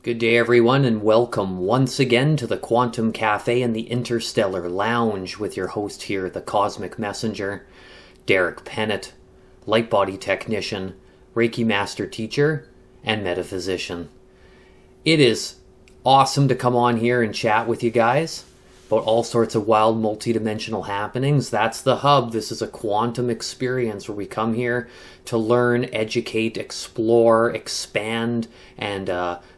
Good day, everyone, and welcome once again to the Quantum Cafe and the Interstellar Lounge with your host here, the Cosmic Messenger, Derek Pennett, Lightbody Technician, Reiki Master Teacher, and Metaphysician. It is awesome to come on here and chat with you guys about all sorts of wild multidimensional happenings. That's the hub. This is a quantum experience where we come here to learn, educate, explore, expand, and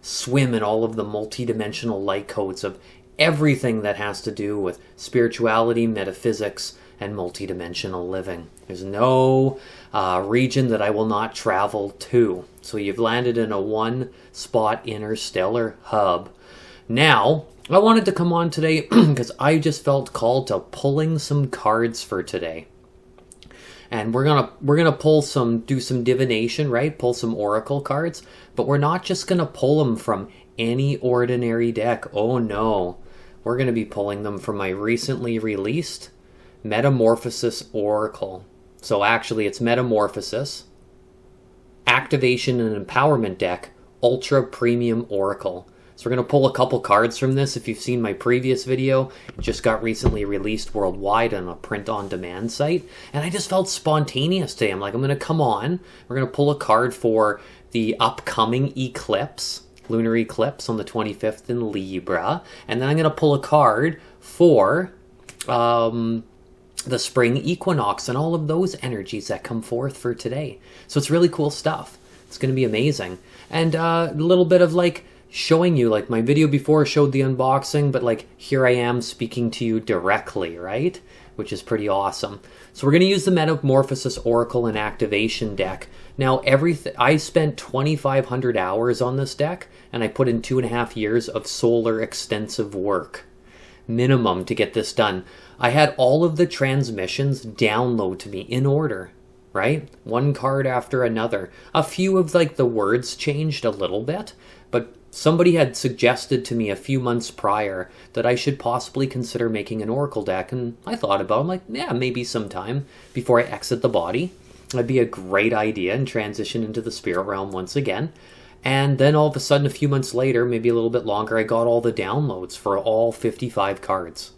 swim in all of the multidimensional light codes of everything that has to do with spirituality, metaphysics, and multidimensional living. There's no region that I will not travel to. So you've landed in a one-spot interstellar hub. Now, I wanted to come on today because I just felt called to pulling some cards for today. And we're gonna do some divination, right? Pull some oracle cards, but we're not just gonna pull them from any ordinary deck. Oh no. We're gonna be pulling them from my recently released Metamorphosis Oracle. So actually it's Metamorphosis, Activation and Empowerment Deck, Ultra Premium Oracle. So we're going to pull a couple cards from this. If you've seen my previous video, it just got recently released worldwide on a print-on-demand site. And I just felt spontaneous today. I'm going to come on. We're going to pull a card for the upcoming eclipse, Lunar Eclipse on the 25th in Libra. And then I'm going to pull a card for the spring equinox and all of those energies that come forth for today. So it's really cool stuff. It's going to be amazing. And a little bit of showing you, my video before showed the unboxing, but here I am speaking to you directly, right? Which is pretty awesome. So we're going to use the Metamorphosis Oracle and Activation deck. Now, I spent 2,500 hours on this deck, and I put in 2.5 years of solar extensive work. Minimum to get this done. I had all of the transmissions download to me in order, right? One card after another. A few of the words changed a little bit, but somebody had suggested to me a few months prior that I should possibly consider making an oracle deck, and I thought about it. Yeah, maybe sometime before I exit the body. That'd be a great idea and transition into the spirit realm once again. And then all of a sudden, a few months later, maybe a little bit longer, I got all the downloads for all 55 cards.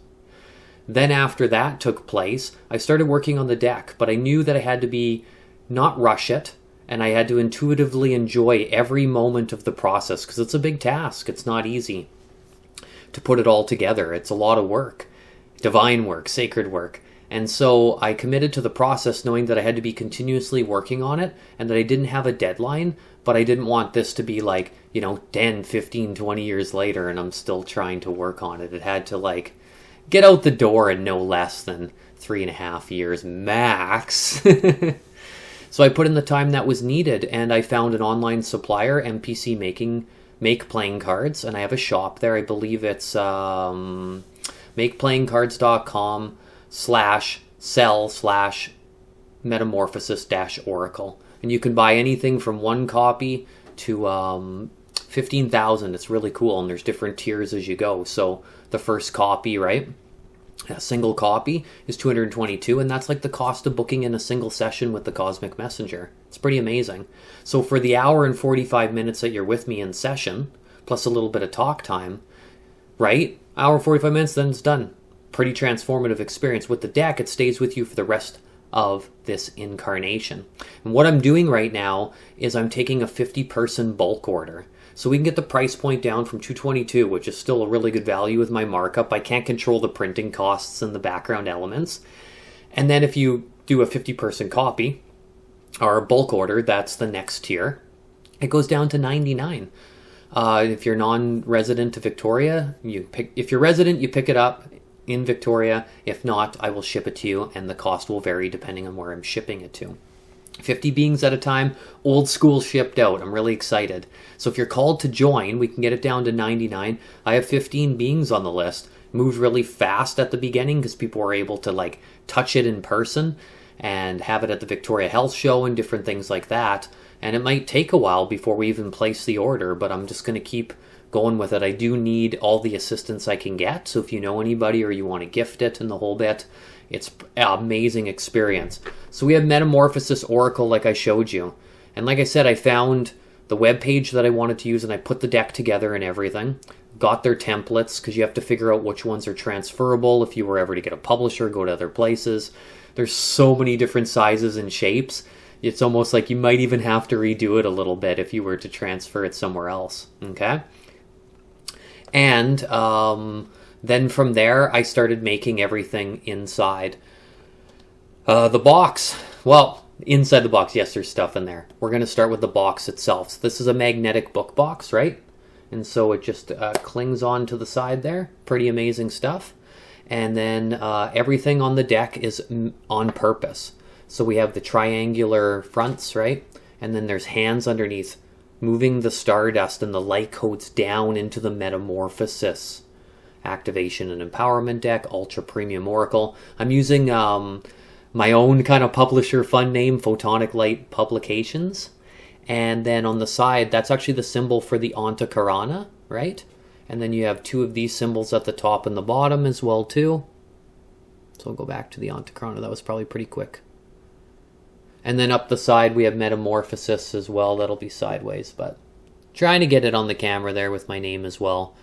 Then after that took place, I started working on the deck, but I knew that I had to not rush it, and I had to intuitively enjoy every moment of the process because it's a big task. It's not easy to put it all together. It's a lot of work, divine work, sacred work. And so I committed to the process knowing that I had to be continuously working on it and that I didn't have a deadline, but I didn't want this to be 10, 15, 20 years later and I'm still trying to work on it. It had to get out the door in no less than 3.5 years max. So I put in the time that was needed, and I found an online supplier, MPC Make Playing Cards, and I have a shop there. I believe it's makeplayingcards.com/sell/metamorphosis-oracle. And you can buy anything from 1 copy to 15,000. It's really cool, and there's different tiers as you go. So the first copy, right? A single copy is $222, and that's the cost of booking in a single session with the Cosmic Messenger. It's pretty amazing. So for the hour and 45 minutes that you're with me in session, plus a little bit of talk time, right? Hour 45 minutes, then it's done. Pretty transformative experience. With the deck, it stays with you for the rest of this incarnation. And what I'm doing right now is I'm taking a 50-person bulk order. So we can get the price point down from $222, which is still a really good value with my markup. I can't control the printing costs and the background elements. And then if you do a 50-person copy, or a bulk order, that's the next tier. It goes down to $99. If you're non-resident to Victoria, if you're resident, you pick it up in Victoria. If not, I will ship it to you, and the cost will vary depending on where I'm shipping it to. 50 beings at a time, old school shipped out. I'm really excited. So if you're called to join, we can get it down to $99. I have 15 beings on the list. Moved really fast at the beginning because people were able to touch it in person and have it at the Victoria Health Show and different things like that. And it might take a while before we even place the order, but I'm just going to keep going with it. I do need all the assistance I can get. So if you know anybody or you want to gift it and the whole bit, it's an amazing experience. So we have Metamorphosis Oracle like I showed you. And like I said, I found the web page that I wanted to use, and I put the deck together and everything. Got their templates, because you have to figure out which ones are transferable if you were ever to get a publisher, go to other places. There's so many different sizes and shapes. It's almost like you might even have to redo it a little bit if you were to transfer it somewhere else. Okay? And then from there, I started making everything inside the box. Well, inside the box, yes, there's stuff in there. We're going to start with the box itself. So this is a magnetic book box, right? And so it just clings on to the side there. Pretty amazing stuff. And then everything on the deck is on purpose. So we have the triangular fronts, right? And then there's hands underneath, moving the stardust and the light codes down into the Metamorphosis activation and empowerment deck, Ultra Premium Oracle. I'm using my own kind of publisher fun name, Photonic Light Publications. And then on the side, that's actually the symbol for the Antakarana, right? And then you have two of these symbols at the top and the bottom as well, too. So I'll go back to the Antakarana. That was probably pretty quick. And then up the side, we have Metamorphosis as well. That'll be sideways, but trying to get it on the camera there with my name as well.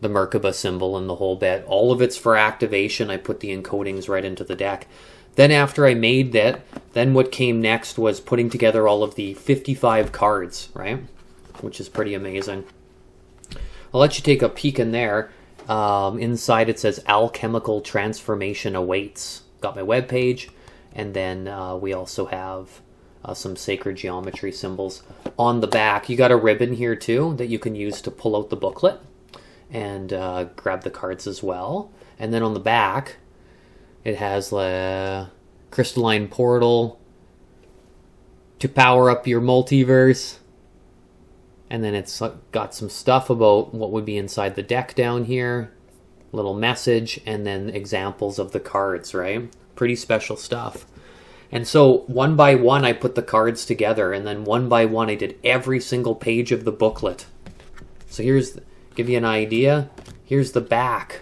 The Merkaba symbol and the whole bit. All of it's for activation. I put the encodings right into the deck. Then after I made that, then what came next was putting together all of the 55 cards, right? Which is pretty amazing. I'll let you take a peek in there. Inside it says Alchemical Transformation Awaits. Got my webpage. And then we also have some sacred geometry symbols. On the back, you got a ribbon here too that you can use to pull out the booklet and grab the cards as well. And then on the back, it has the crystalline portal to power up your multiverse. And then it's got some stuff about what would be inside the deck down here. Little message, and then examples of the cards, right? Pretty special stuff. And so one by one, I put the cards together. And then one by one, I did every single page of the booklet. So give you an idea. Here's the back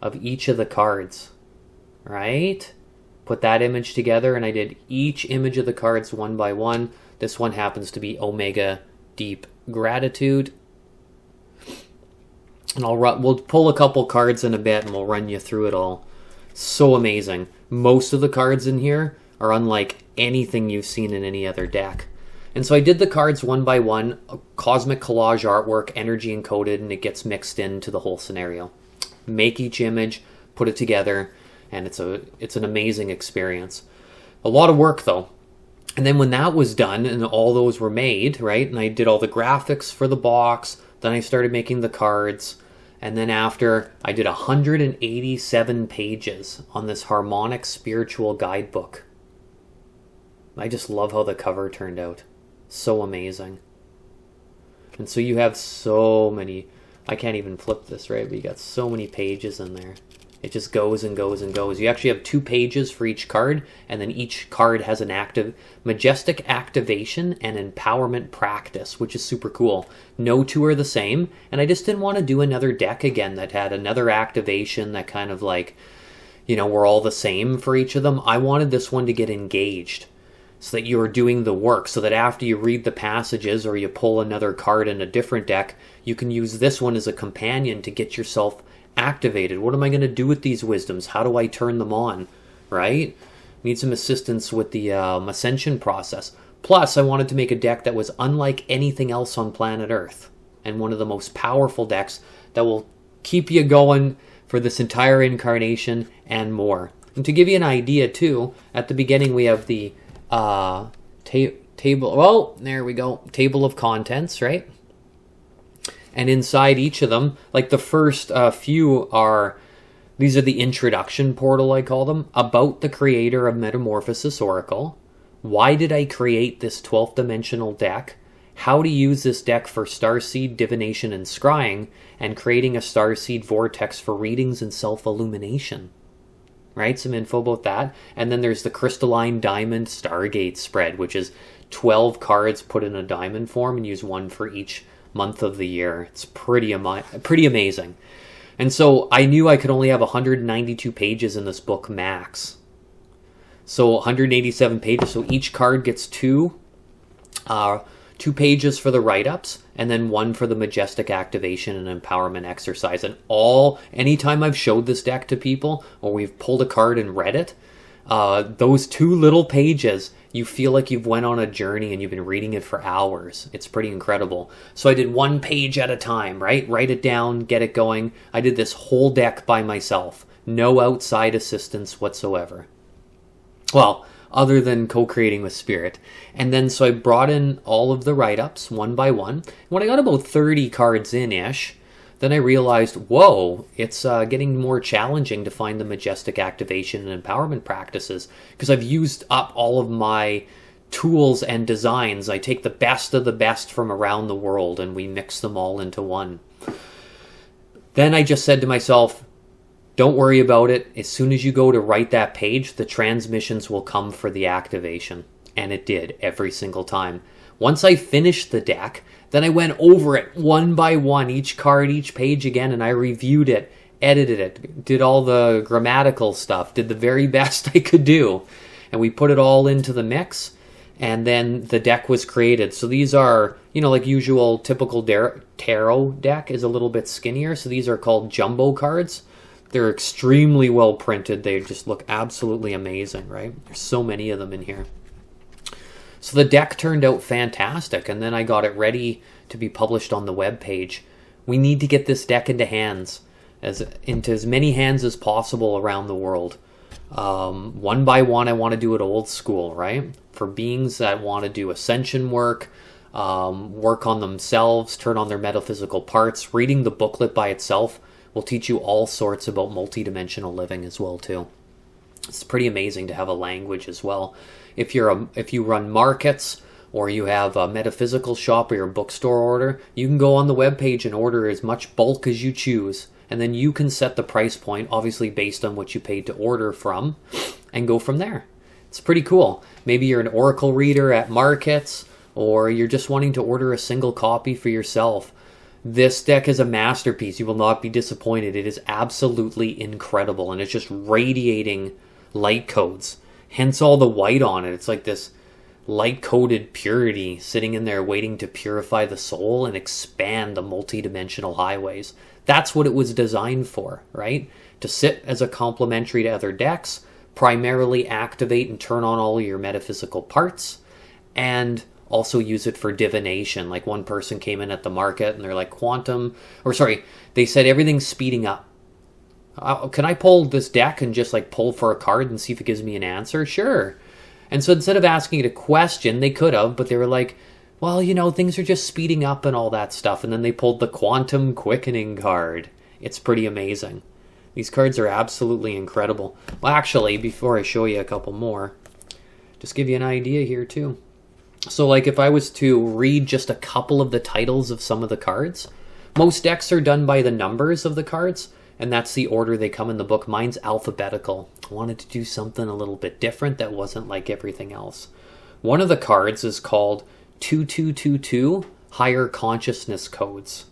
of each of the cards. Right? Put that image together, and I did each image of the cards one by one. This one happens to be Omega Deep Gratitude. And we'll pull a couple cards in a bit, and we'll run you through it all. So amazing. Most of the cards in here are unlike anything you've seen in any other deck. And so I did the cards one by one, cosmic collage artwork, energy encoded, and it gets mixed into the whole scenario. Make each image, put it together, and it's an amazing experience. A lot of work, though. And then when that was done and all those were made, right, and I did all the graphics for the box, then I started making the cards, and then after, I did 187 pages on this harmonic spiritual guidebook. I just love how the cover turned out. So amazing. And so you have so many, I can't even flip this, right, but you got so many pages in there. It just goes and goes and goes. You actually have 2 pages for each card, and then each card has an majestic activation and empowerment practice, which is super cool. No 2 are the same, and I just didn't want to do another deck again that had another activation that kind of like, were all the same for each of them. I wanted this one to get engaged so that you're doing the work, so that after you read the passages or you pull another card in a different deck, you can use this one as a companion to get yourself activated. What am I going to do with these wisdoms? How do I turn them on? Right? Need some assistance with the ascension process. Plus, I wanted to make a deck that was unlike anything else on planet Earth, and one of the most powerful decks that will keep you going for this entire incarnation and more. And to give you an idea too, at the beginning we have the table. Oh, there we go. Table of contents, right? And inside each of them, like the first few these are the introduction portal, I call them, about the creator of Metamorphosis Oracle. Why did I create this 12th dimensional deck? How to use this deck for starseed, divination, and scrying, and creating a starseed vortex for readings and self-illumination. Right? Some info about that. And then there's the crystalline diamond Stargate spread, which is 12 cards put in a diamond form and use 1 for each month of the year. It's pretty amazing. And so I knew I could only have 192 pages in this book max. So 187 pages, so each card gets 2 2 pages for the write-ups, and then 1 for the majestic activation and empowerment exercise. And anytime I've showed this deck to people, or we've pulled a card and read it, those 2 little pages, you feel like you've went on a journey and you've been reading it for hours. It's pretty incredible. So I did 1 page at a time, right? Write it down, get it going. I did this whole deck by myself. No outside assistance whatsoever. Well, other than co-creating with Spirit. And then so I brought in all of the write-ups one by one. When I got about 30 cards in-ish, then I realized, whoa, it's getting more challenging to find the majestic activation and empowerment practices, because I've used up all of my tools and designs. I take the best of the best from around the world and we mix them all into one. Then I just said to myself, don't worry about it. As soon as you go to write that page, the transmissions will come for the activation. And it did every single time. Once I finished the deck, then I went over it one by one, each card, each page again, and I reviewed it, edited it, did all the grammatical stuff, did the very best I could do. And we put it all into the mix, and then the deck was created. So these are, like usual typical tarot deck is a little bit skinnier. So these are called jumbo cards. They're extremely well printed. They just look absolutely amazing, right? There's so many of them in here. So the deck turned out fantastic, and then I got it ready to be published on the web page. We need to get this deck into as many hands as possible around the world. One by one, I want to do it old school, right? For beings that want to do ascension work, work on themselves, turn on their metaphysical parts. Reading the booklet by itself will teach you all sorts about multidimensional living as well too. It's pretty amazing to have a language as well. If you run markets, or you have a metaphysical shop or your bookstore order, you can go on the webpage and order as much bulk as you choose. And then you can set the price point, obviously based on what you paid to order from, and go from there. It's pretty cool. Maybe you're an oracle reader at markets, or you're just wanting to order a single copy for yourself. This deck is a masterpiece. You will not be disappointed. It is absolutely incredible, and it's just radiating light codes. Hence all the white on it. It's like this light-coded purity sitting in there waiting to purify the soul and expand the multidimensional highways. That's what it was designed for, right? To sit as a complementary to other decks, primarily activate and turn on all of your metaphysical parts, and also use it for divination. Like one person came in at the market and they're like, they said everything's speeding up. Can I pull this deck and just pull for a card and see if it gives me an answer? Sure. And so instead of asking it a question, they could have, but they were like, well, things are just speeding up and all that stuff. And then they pulled the quantum quickening card. It's pretty amazing. These cards are absolutely incredible. Well, actually, before I show you a couple more, just give you an idea here too. So if I was to read just a couple of the titles of some of the cards, most decks are done by the numbers of the cards. And that's the order they come in the book. Mine's alphabetical. I wanted to do something a little bit different that wasn't like everything else. One of the cards is called 2222 Higher Consciousness Codes.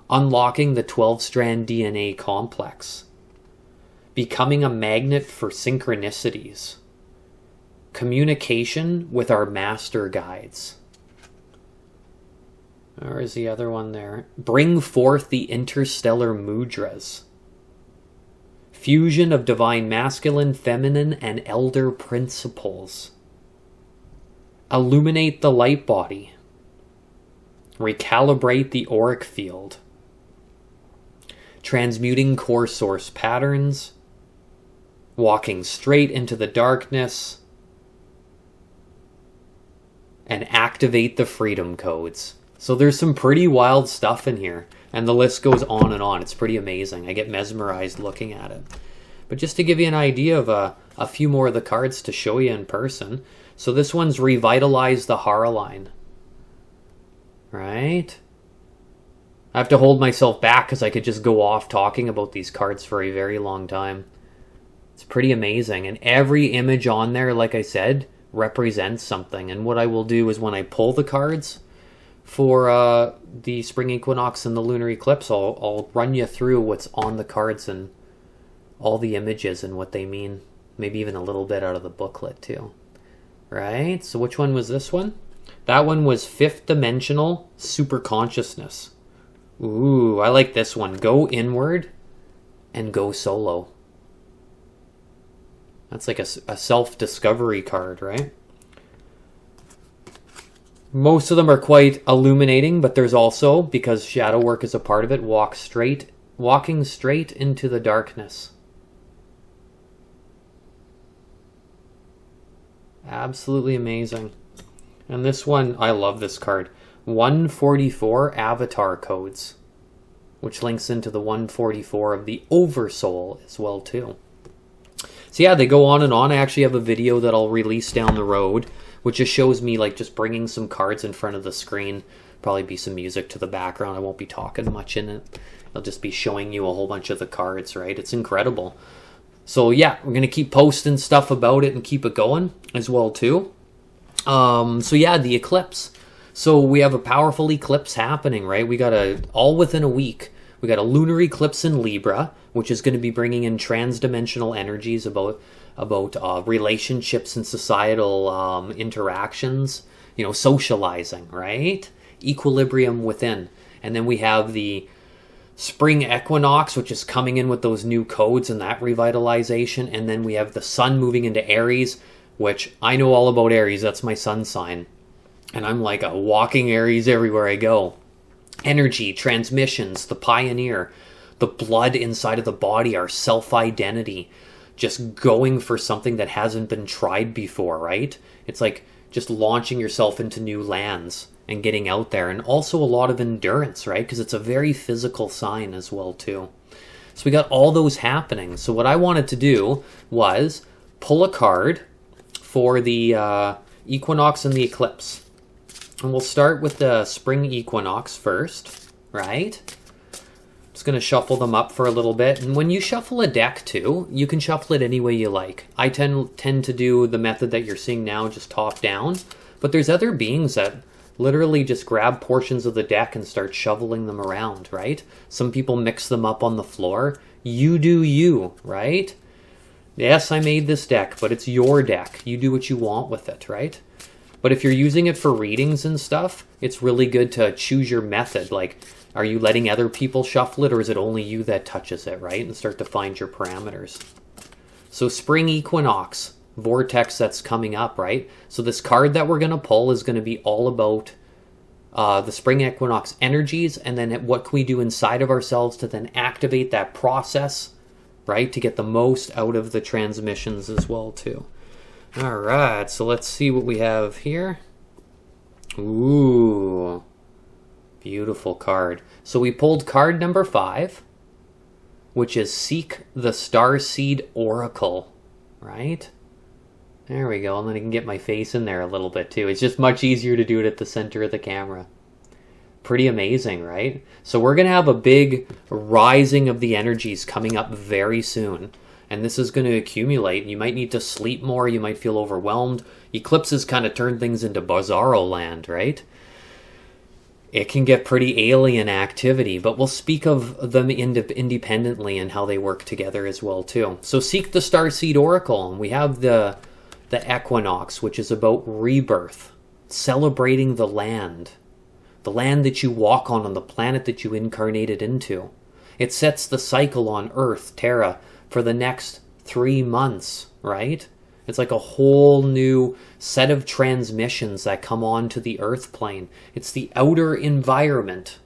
Unlocking the 12-strand DNA complex. Becoming a magnet for synchronicities. Communication with our master guides. Or is the other one there? Bring forth the interstellar mudras. Fusion of divine masculine, feminine, and elder principles. Illuminate the light body. Recalibrate the auric field. Transmuting core source patterns. Walking straight into the darkness. And activate the freedom codes. So there's some pretty wild stuff in here, and the list goes on and on. It's pretty amazing. I get mesmerized looking at it. But just to give you an idea of a few more of the cards to show you in person. So this one's Revitalize the Hara line. Right? I have to hold myself back because I could just go off talking about these cards for a very long time. It's pretty amazing. And every image on there, like I said, represents something. And what I will do is when I pull the cards for the spring equinox and the lunar eclipse, I'll run you through what's on the cards and all the images and what they mean. Maybe even a little bit out of the booklet too. Right? So which one was this one? That one was fifth dimensional super consciousness. Ooh, I like this one. Go inward and go solo. That's like a self-discovery card, right? Most of them are quite illuminating, but there's also, because shadow work is a part of it, walking straight into the darkness. Absolutely amazing. And this one, I love this card. 144 avatar codes, which links into the 144 of the Oversoul as well too. So yeah, they go on and on. I actually have a video that I'll release down the road, which just shows me like just bringing some cards in front of the screen. Probably be some music to the background. I won't be talking much in it. I'll just be showing you a whole bunch of the cards, right? It's incredible. So yeah, we're going to keep posting stuff about it and keep it going as well too. So yeah, the eclipse. So we have a powerful eclipse happening, right? We got all within a week. We got a lunar eclipse in Libra, which is going to be bringing in transdimensional energies about relationships and societal interactions, socializing, right? Equilibrium within. And then we have the spring equinox, which is coming in with those new codes and that revitalization. And then we have the sun moving into Aries, which I know all about Aries. That's my sun sign. And I'm like a walking Aries everywhere I go. Energy, transmissions, the pioneer, the blood inside of the body, our self-identity, just going for something that hasn't been tried before, right? It's like just launching yourself into new lands and getting out there. And also a lot of endurance, right? Because it's a very physical sign as well too. So we got all those happening. So what I wanted to do was pull a card for the equinox and the eclipse. And we'll start with the spring equinox first, right? Just going to shuffle them up for a little bit. And when you shuffle a deck too, you can shuffle it any way you like. I tend to do the method that you're seeing now, just top down. But there's other beings that literally just grab portions of the deck and start shoveling them around, right? Some people mix them up on the floor. You do you, right? Yes, I made this deck, but it's your deck. You do what you want with it, right? But if you're using it for readings and stuff, it's really good to choose your method. Like, are you letting other people shuffle it, or is it only you that touches it, right? And start to find your parameters. So spring equinox, vortex that's coming up, right? So this card that we're going to pull is going to be all about the spring equinox energies, and then what can we do inside of ourselves to then activate that process, right? To get the most out of the transmissions as well too. All right, so let's see what we have here. Ooh, beautiful card. So we pulled card number 5, which is Seek the Starseed Oracle, right? There we go, and then I can get my face in there a little bit too. It's just much easier to do it at the center of the camera. Pretty amazing, right? So we're going to have a big rising of the energies coming up very soon. And this is going to accumulate. You might need to sleep more. You might feel overwhelmed. Eclipses kind of turn things into bizarro land, right? It can get pretty alien activity, but we'll speak of them independently and how they work together as well, too. So seek the Starseed Oracle. And we have the Equinox, which is about rebirth, celebrating the land that you walk on the planet that you incarnated into. It sets the cycle on Earth, Terra, for the next 3 months, right? It's like a whole new set of transmissions that come onto the Earth plane. It's the outer environment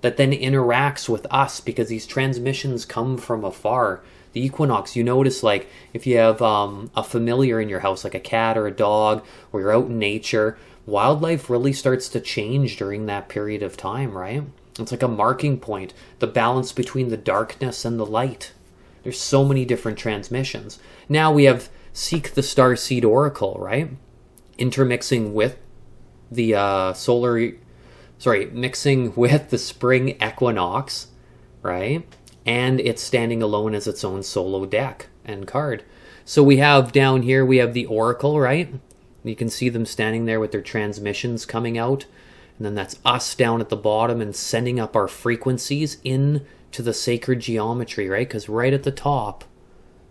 that then interacts with us because these transmissions come from afar. The equinox, you notice, like if you have a familiar in your house, like a cat or a dog, or you're out in nature, wildlife really starts to change during that period of time, right? It's like a marking point, the balance between the darkness and the light. There's so many different transmissions. Now we have Seek the Starseed Oracle, right? Intermixing with the mixing with the spring equinox, right? And it's standing alone as its own solo deck and card. So we have down here, we have the Oracle, right? You can see them standing there with their transmissions coming out. And then that's us down at the bottom and sending up our frequencies in to the sacred geometry, right? Because right at the top,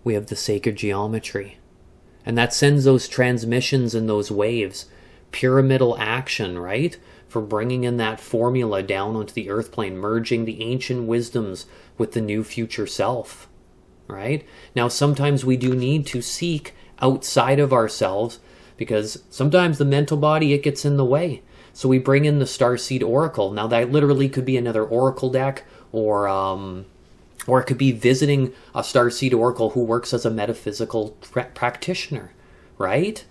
we have the sacred geometry. And that sends those transmissions and those waves pyramidal action, right? For bringing in that formula down onto the earth plane, merging the ancient wisdoms with the new future self, right? Now, sometimes we do need to seek outside of ourselves because sometimes the mental body, it gets in the way. So we bring in the Starseed Oracle. Now, that literally could be another Oracle deck, or it could be visiting a Starseed Oracle who works as a metaphysical practitioner, right?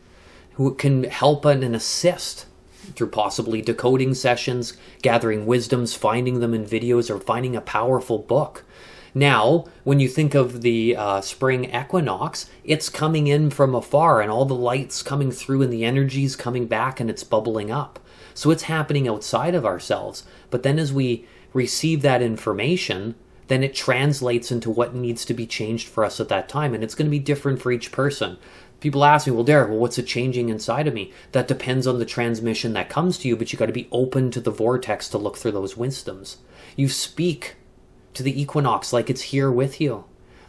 Who can help and assist through possibly decoding sessions, gathering wisdoms, finding them in videos, or finding a powerful book. Now, when you think of the spring equinox, it's coming in from afar, and all the light's coming through, and the energy's coming back, and it's bubbling up. So it's happening outside of ourselves. But then as we receive that information, then it translates into what needs to be changed for us at that time. And it's going to be different for each person. People ask me, well, Derek, what's it changing inside of me? That depends on the transmission that comes to you, but you got to be open to the vortex to look through those wisdoms. You speak to the equinox like it's here with you.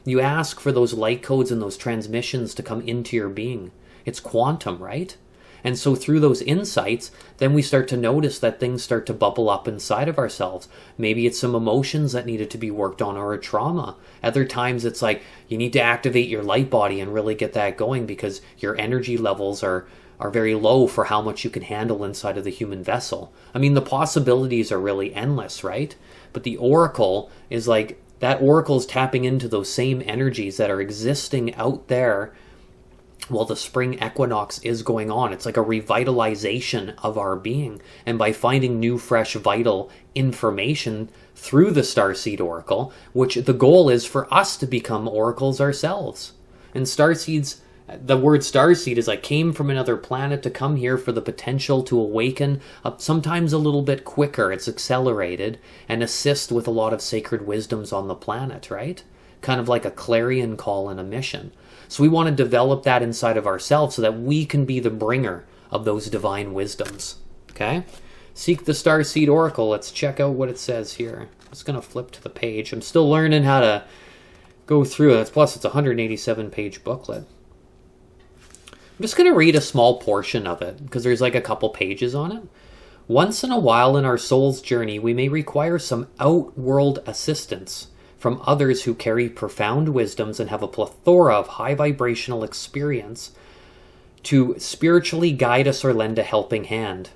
You ask for those light codes and those transmissions to come into your being. It's quantum, right? And so through those insights, then we start to notice that things start to bubble up inside of ourselves. Maybe it's some emotions that needed to be worked on, or a trauma. Other times it's like you need to activate your light body and really get that going because your energy levels are very low for how much you can handle inside of the human vessel. I mean, the possibilities are really endless, right? But the oracle is like, that oracle is tapping into those same energies that are existing out there while the spring equinox is going on. It's like a revitalization of our being. And by finding new, fresh, vital information through the Starseed Oracle, which the goal is for us to become oracles ourselves. And starseeds, the word starseed is like came from another planet to come here for the potential to awaken sometimes a little bit quicker. It's accelerated and assist with a lot of sacred wisdoms on the planet, right? Kind of like a clarion call and a mission. So we want to develop that inside of ourselves so that we can be the bringer of those divine wisdoms. Okay? Seek the Starseed Oracle. Let's check out what it says here. I'm just going to flip to the page. I'm still learning how to go through it. Plus, it's a 187-page booklet. I'm just going to read a small portion of it because there's like a couple pages on it. Once in a while in our soul's journey, we may require some outworld assistance from others who carry profound wisdoms and have a plethora of high vibrational experience to spiritually guide us or lend a helping hand.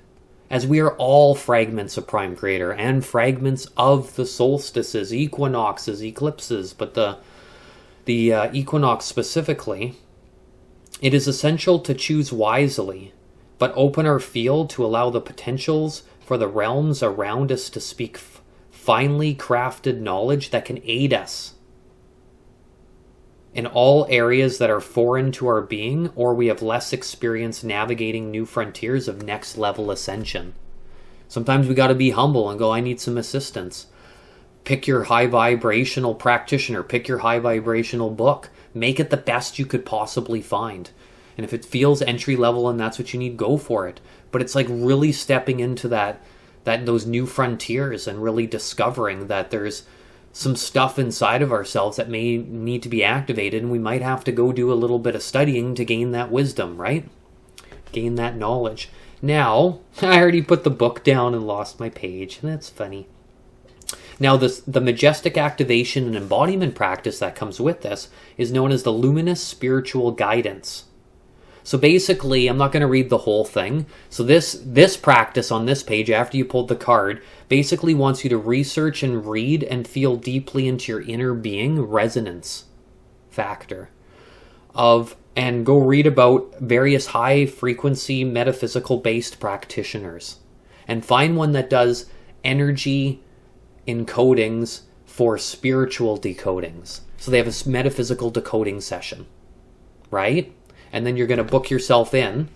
As we are all fragments of Prime Creator and fragments of the solstices, equinoxes, eclipses, but the equinox specifically, it is essential to choose wisely, but open our field to allow the potentials for the realms around us to speak finely crafted knowledge that can aid us in all areas that are foreign to our being, or we have less experience navigating new frontiers of next level ascension. Sometimes we got to be humble and go, I need some assistance. Pick your high vibrational practitioner, pick your high vibrational book, make it the best you could possibly find. And if it feels entry level and that's what you need, go for it. But it's like really stepping into those new frontiers and really discovering that there's some stuff inside of ourselves that may need to be activated, and we might have to go do a little bit of studying to gain that wisdom, right? Gain that knowledge. Now, I already put the book down and lost my page. That's funny. Now, the majestic activation and embodiment practice that comes with this is known as the luminous spiritual guidance. So basically, I'm not going to read the whole thing. So this practice on this page, after you pulled the card, basically wants you to research and read and feel deeply into your inner being resonance factor and go read about various high frequency metaphysical based practitioners and find one that does energy encodings for spiritual decodings. So they have a metaphysical decoding session, right? And then you're going to book yourself in.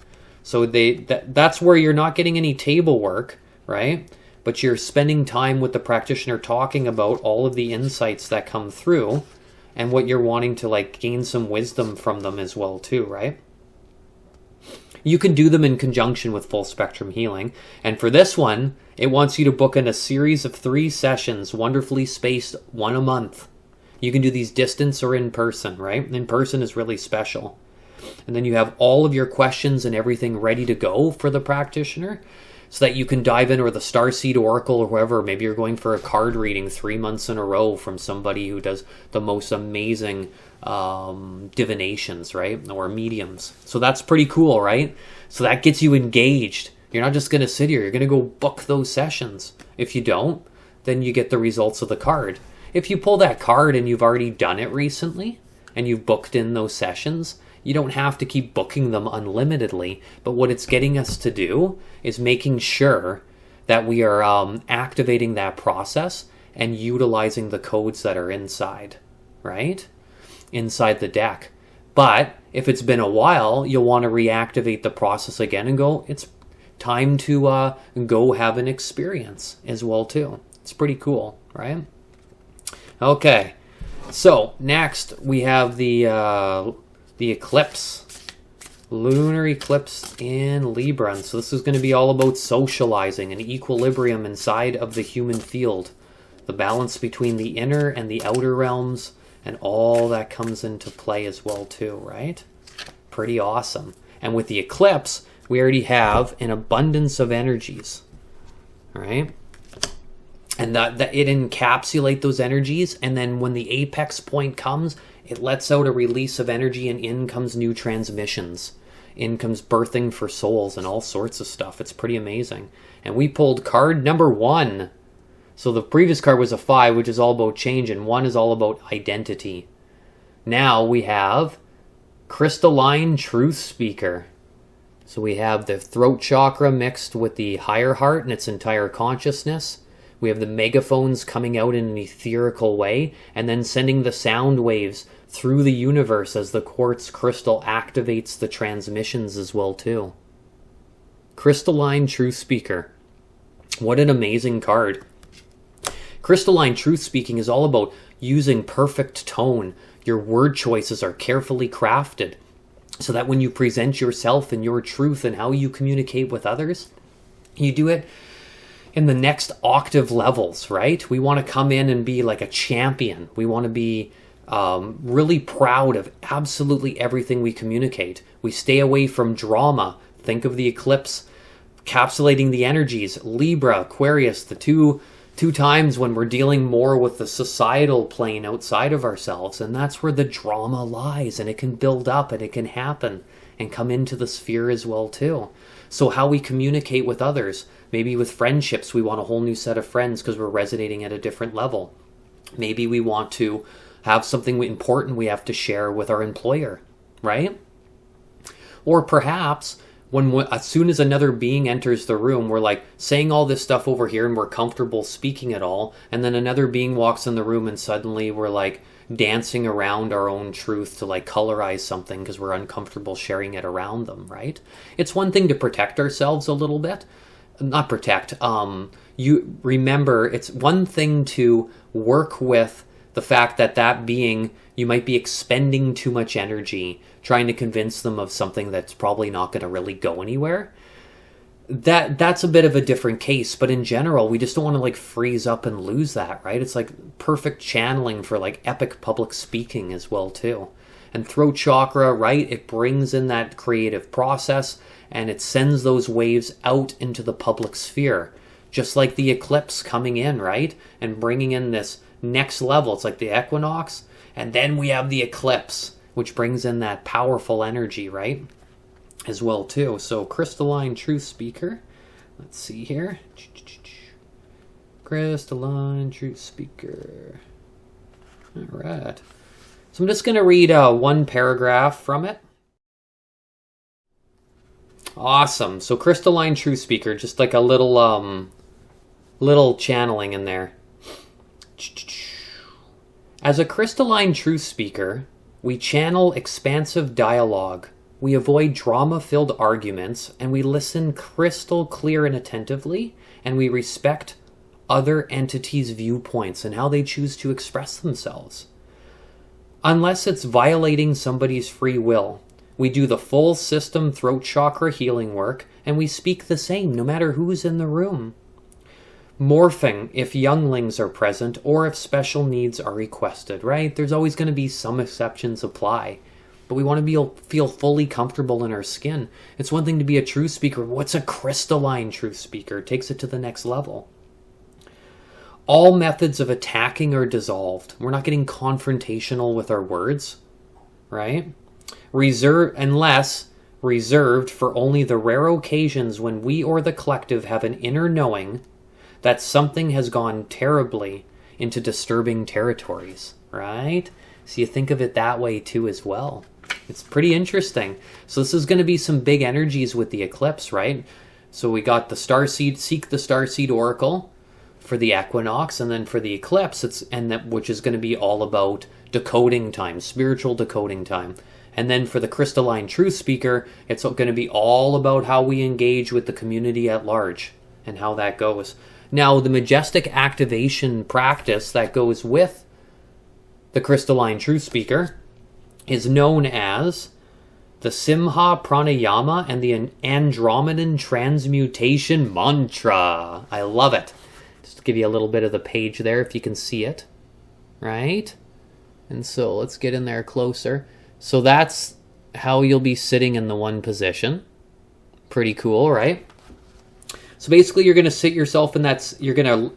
So that's where you're not getting any table work, right? But you're spending time with the practitioner talking about all of the insights that come through and what you're wanting to like gain some wisdom from them as well too, right? You can do them in conjunction with full spectrum healing. And for this one, it wants you to book in a series of 3 sessions, wonderfully spaced, 1 a month. You can do these distance or in person, right? In person is really special. And then you have all of your questions and everything ready to go for the practitioner so that you can dive in, or the Starseed Oracle or whoever. Maybe you're going for a card reading 3 months in a row from somebody who does the most amazing divinations, right? Or mediums. So that's pretty cool, right? So that gets you engaged. You're not just going to sit here. You're going to go book those sessions. If you don't, then you get the results of the card. If you pull that card and you've already done it recently and you've booked in those sessions, you don't have to keep booking them unlimitedly. But what it's getting us to do is making sure that we are activating that process and utilizing the codes that are inside, right? Inside the deck. But if it's been a while, you'll want to reactivate the process again and go, it's time to go have an experience as well too. It's pretty cool, right? Okay, so next we have the eclipse, lunar eclipse in Libra. And so this is going to be all about socializing and equilibrium inside of the human field, the balance between the inner and the outer realms, and all that comes into play as well too, right? Pretty awesome. And with the eclipse, we already have an abundance of energies, right? And that it encapsulates those energies, and then when the apex point comes, it lets out a release of energy, and in comes new transmissions. In comes birthing for souls and all sorts of stuff. It's pretty amazing. And we pulled card number 1. So the previous card was a 5, which is all about change, and 1 is all about identity. Now we have Crystalline Truth Speaker. So we have the throat chakra mixed with the higher heart and its entire consciousness. We have the megaphones coming out in an etherical way and then sending the sound waves through the universe as the quartz crystal activates the transmissions as well too. Crystalline Truth Speaker. What an amazing card. Crystalline Truth Speaking is all about using perfect tone. Your word choices are carefully crafted so that when you present yourself and your truth and how you communicate with others, you do it in the next octave levels, right? We want to come in and be like a champion. We want to be really proud of absolutely everything we communicate. We stay away from drama. Think of the eclipse encapsulating the energies. Libra, Aquarius, the two times when we're dealing more with the societal plane outside of ourselves. And that's where the drama lies, and it can build up and it can happen and come into the sphere as well too. So how we communicate with others, maybe with friendships, we want a whole new set of friends because we're resonating at a different level. Maybe we want to have something important we have to share with our employer, right? Or perhaps as soon as another being enters the room, we're like saying all this stuff over here and we're comfortable speaking it all. And then another being walks in the room and suddenly we're like dancing around our own truth to like colorize something because we're uncomfortable sharing it around them, right? It's one thing to protect ourselves a little bit. Not protect. You remember, it's one thing to work with the fact that being, you might be expending too much energy trying to convince them of something that's probably not going to really go anywhere. That's a bit of a different case, but in general, we just don't want to like freeze up and lose that, right? It's like perfect channeling for like epic public speaking as well too. And throat chakra, right? It brings in that creative process and it sends those waves out into the public sphere, just like the eclipse coming in, right? And bringing in this next level. It's like the equinox, and then we have the eclipse, which brings in that powerful energy, right? As well too. So Crystalline Truth Speaker. Let's see here. Crystalline Truth Speaker. All right. So I'm just going to read one paragraph from it. Awesome. So Crystalline Truth Speaker, just like a little channeling in there. As a crystalline truth speaker, we channel expansive dialogue. We avoid drama-filled arguments, and we listen crystal clear and attentively, and we respect other entities' viewpoints and how they choose to express themselves. Unless it's violating somebody's free will, we do the full system throat chakra healing work, and we speak the same no matter who's in the room. Morphing if younglings are present or if special needs are requested, right? There's always going to be some exceptions apply. but we want to feel fully comfortable in our skin. It's one thing to be a truth speaker. What's a crystalline truth speaker? It takes it to the next level. All methods of attacking are dissolved. We're not getting confrontational with our words, right? Unless reserved for only the rare occasions when we or the collective have an inner knowing that something has gone terribly into disturbing territories, right? So you think of it that way too as well. It's pretty interesting. So this is going to be some big energies with the eclipse, right? So we got the Starseed, Seek the Starseed Oracle for the equinox, and then for the eclipse, which is going to be all about decoding time, spiritual decoding time. And then for the crystalline truth speaker, it's going to be all about how we engage with the community at large and how that goes. Now, the majestic activation practice that goes with the crystalline truth speaker is known as the Simha Pranayama and the Andromedan Transmutation Mantra. I love it. Just to give you a little bit of the page there if you can see it, right? And so let's get in there closer. So that's how you'll be sitting in the one position. Pretty cool, right? So basically you're going to sit yourself in the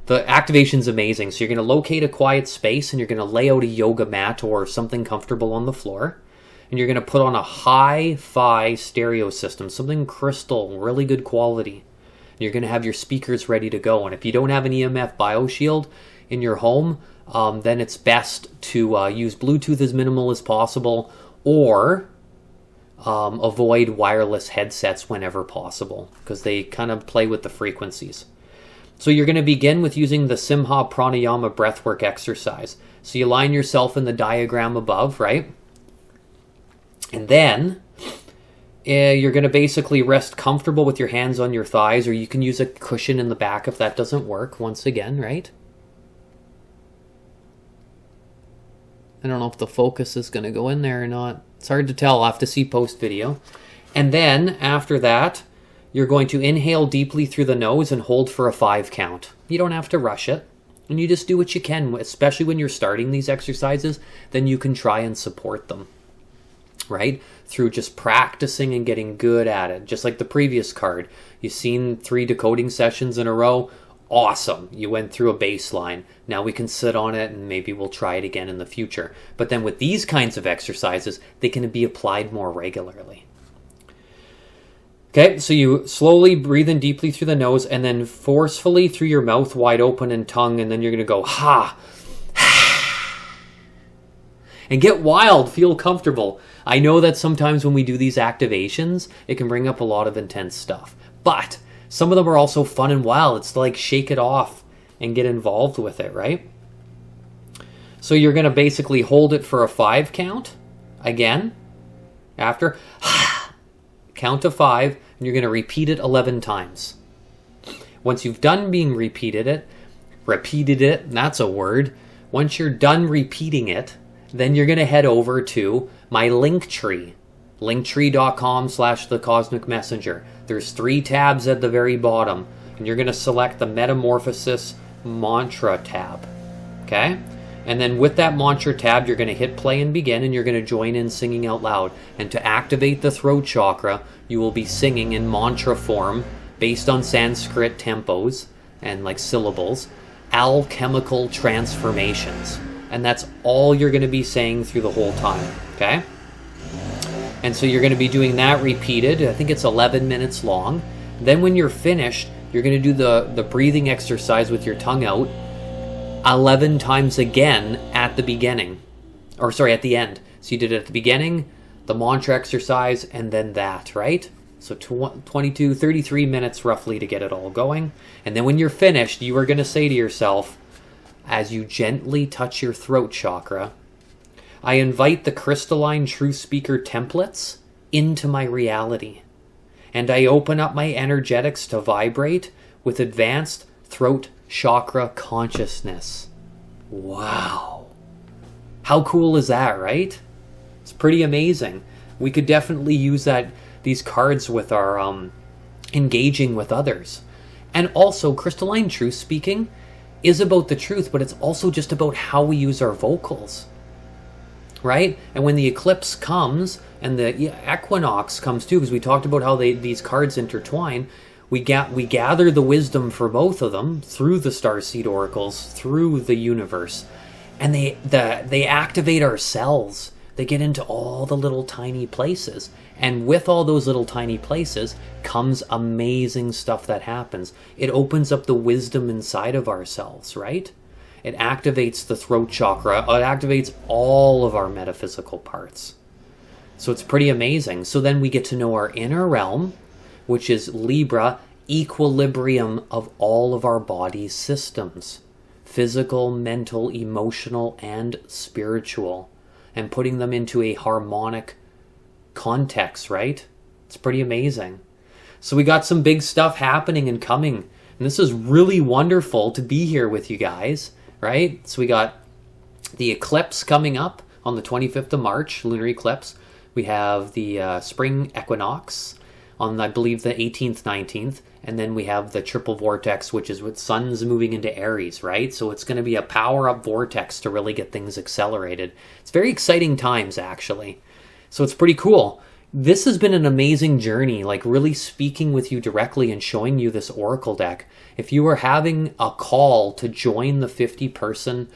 activation's amazing. So you're going to locate a quiet space and you're going to lay out a yoga mat or something comfortable on the floor. And you're going to put on a hi-fi stereo system, something crystal, really good quality. And you're going to have your speakers ready to go. And if you don't have an EMF bioshield in your home, then it's best to use Bluetooth as minimal as possible, or avoid wireless headsets whenever possible, because they kind of play with the frequencies. So you're going to begin with using the Simha Pranayama breathwork exercise. So you line yourself in the diagram above, right? And then you're going to basically rest comfortable with your hands on your thighs, or you can use a cushion in the back if that doesn't work, once again, right? I don't know if the focus is going to go in there or not. It's hard to tell. I'll have to see post video. And then after that, you're going to inhale deeply through the nose and hold for a 5 count. You don't have to rush it. And you just do what you can, especially when you're starting these exercises. Then you can try and support them, right? Through just practicing and getting good at it. Just like the previous card. You've seen 3 decoding sessions in a row. Awesome. You went through a baseline. Now we can sit on it and maybe we'll try it again in the future. But then with these kinds of exercises, they can be applied more regularly. Okay, so you slowly breathe in deeply through the nose and then forcefully through your mouth wide open and tongue, and then you're going to go ha. And get wild, feel comfortable. I know that sometimes when we do these activations, it can bring up a lot of intense stuff. But some of them are also fun and wild. It's like shake it off and get involved with it, right? So you're going to basically hold it for a 5 count. Again, after count to 5, and you're going to repeat it 11 times. Once you've done being repeated it, that's a word. Once you're done repeating it, then you're going to head over to my Linktree. Linktree.com/thecosmicmessenger. There's 3 tabs at the very bottom, and you're going to select the Metamorphosis mantra tab. Okay? And then with that mantra tab, you're going to hit play and begin, and you're going to join in singing out loud. And to activate the throat chakra, you will be singing in mantra form, based on Sanskrit tempos and like syllables, alchemical transformations. And that's all you're going to be saying through the whole time. Okay? And so you're going to be doing that repeated. I think it's 11 minutes long. Then when you're finished, you're going to do the breathing exercise with your tongue out 11 times again at the beginning. Or sorry, at the end. So you did it at the beginning, the mantra exercise, and then that, right? So 33 minutes roughly to get it all going. And then when you're finished, you are going to say to yourself, as you gently touch your throat chakra, I invite the crystalline truth speaker templates into my reality, and I open up my energetics to vibrate with advanced throat chakra consciousness. Wow. How cool is that, right? It's pretty amazing. We could definitely use these cards with our engaging with others. And also, crystalline truth speaking is about the truth, but it's also just about how we use our vocals. right? And when the eclipse comes and the equinox comes too, because we talked about how these cards intertwine, we gather the wisdom for both of them through the starseed oracles, through the universe, and they activate our cells. They get into all the little tiny places, and with all those little tiny places comes amazing stuff that happens. It opens up the wisdom inside of ourselves, right? It activates the throat chakra. It activates all of our metaphysical parts. So it's pretty amazing. So then we get to know our inner realm, which is Libra, equilibrium of all of our body's systems. Physical, mental, emotional, and spiritual. And putting them into a harmonic context, right? It's pretty amazing. So we got some big stuff happening and coming. And this is really wonderful to be here with you guys, right? So we got the eclipse coming up on the 25th of March, lunar eclipse. We have the spring equinox on, I believe, the 18th, 19th. And then we have the triple vortex, which is with sun's moving into Aries, right? So it's going to be a power-up vortex to really get things accelerated. It's very exciting times, actually. So it's pretty cool. This has been an amazing journey, like really speaking with you directly and showing you this oracle deck. If you are having a call to join the 50-person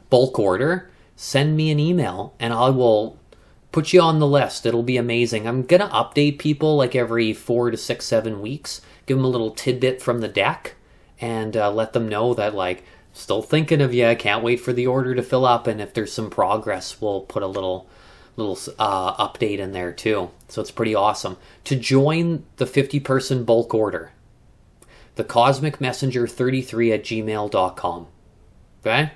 bulk order, send me an email and I will put you on the list. It'll be amazing. I'm going to update people like every 4 to 6, 7 weeks. Give them a little tidbit from the deck and let them know that, like, still thinking of you. I can't wait for the order to fill up. And if there's some progress, we'll put a little update in there too. So it's pretty awesome. To join the 50-person bulk order, the Cosmic Messenger 33 at gmail.com. Okay?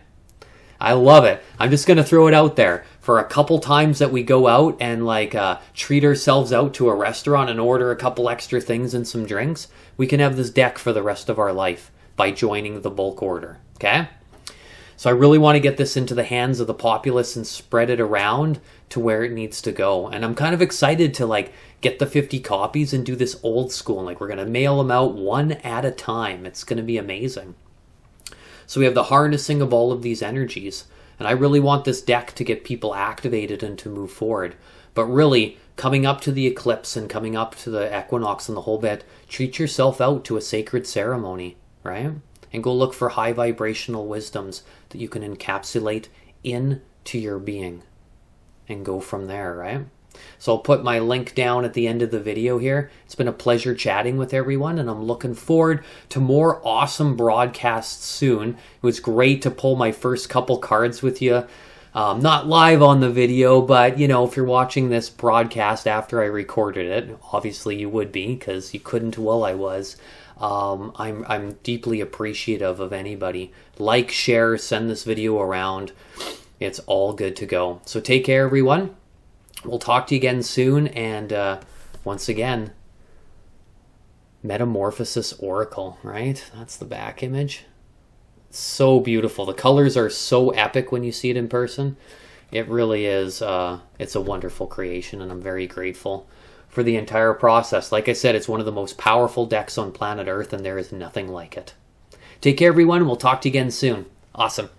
I love it. I'm just going to throw it out there. For a couple times that we go out and treat ourselves out to a restaurant and order a couple extra things and some drinks, we can have this deck for the rest of our life by joining the bulk order. Okay? So I really want to get this into the hands of the populace and spread it around to where it needs to go. And I'm kind of excited to get the 50 copies and do this old school. We're going to mail them out one at a time. It's going to be amazing. So we have the harnessing of all of these energies. And I really want this deck to get people activated and to move forward. But really, coming up to the eclipse and coming up to the equinox and the whole bit, treat yourself out to a sacred ceremony, right? And go look for high vibrational wisdoms that you can encapsulate into your being. And go from there, right? So I'll put my link down at the end of the video here. It's been a pleasure chatting with everyone, and I'm looking forward to more awesome broadcasts soon. It was great to pull my first couple cards with you. Not live on the video, but, if you're watching this broadcast after I recorded it, obviously you would be, because you couldn't while I was. I'm deeply appreciative of anybody. Like, share, send this video around. It's all good to go. So take care, everyone. We'll talk to you again soon, and once again, Metamorphosis Oracle, right? That's the back image. So beautiful. The colors are so epic when you see it in person. It really is. It's a wonderful creation, and I'm very grateful for the entire process. Like I said, it's one of the most powerful decks on planet Earth, and there is nothing like it. Take care, everyone. We'll talk to you again soon. Awesome.